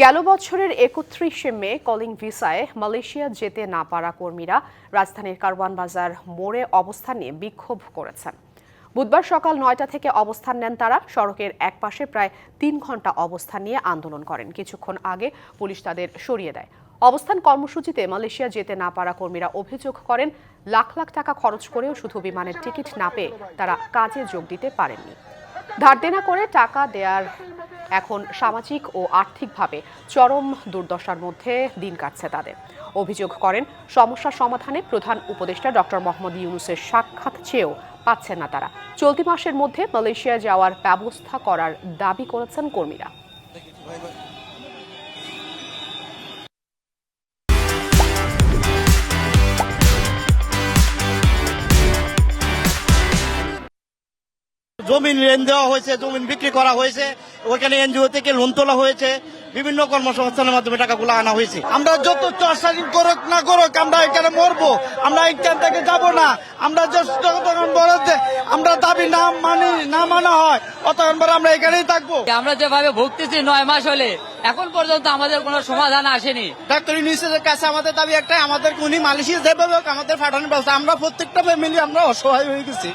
গেল বছরের ৩১শে মে কলিং ভিসায় মালয়েশিয়া যেতে না পারা কর্মীরা রাজধানীর কারওয়ান বাজার মোড়ে অবস্থান নিয়ে বিক্ষোভ করেছেন। বুধবার সকাল ৯টা থেকে অবস্থান নেন তারা। সড়কের একপাশে প্রায় ৩ ঘন্টা অবস্থান নিয়ে আন্দোলন করেন। কিছুক্ষণ আগে পুলিশ তাদের সরিয়ে দেয়। অবস্থান কর্মসূচিতে মালয়েশিয়া যেতে না পারা কর্মীরা অভিযোগ করেন, লাখ লাখ টাকা খরচ করেও শুধু বিমানের টিকিট না পেয়ে তারা কাজে যোগ দিতে পারেননি। ধার দেনা করে টাকা দেয়ার এখন সামাজিক ও আর্থিকভাবে চরম দুর্দশার মধ্যে দিন কাটছে তাদের। অভিযোগ করেন, সমস্যা সমাধানে প্রধান উপদেষ্টা ডক্টর মোহাম্মদ ইউনূসের সাক্ষাৎ চেয়েও পাচ্ছেন না তারা। চলতি মাসের মধ্যে মালয়েশিয়া যাওয়ার ব্যবস্থা করার দাবি করেছেন কর্মীরা। জমিন ঋণ দেওয়া হয়েছে, জমিন বিক্রি করা হয়েছে, ওইখানে এনজিও থেকে লোন তোলা হয়েছে, বিভিন্ন কর্মসংস্থানের মাধ্যমে টাকাগুলো আনা হয়েছে। আমরা যত চর্চা করুক না করুক, আমরা এখানে মরবো, আমরা এখান থেকে যাব না। আমরা যতক্ষণ বলতে আমরা দাবি না মানা হয় অতক্ষণ পরে আমরা এখানেই থাকবো। আমরা যেভাবে ভুগতেছি 9 মাস হলে এখন পর্যন্ত আমাদের কোনো সমাধান আসেনি। ডক্টর ইউনূসের কাছে আমাদের দাবি একটাই, আমাদের উনি মালয়েশিয়া যেভাবে আমাদের পাঠানোর ব্যবস্থা। আমরা প্রত্যেকটা ফ্যামিলি আমরা অসহায় হয়ে গেছি।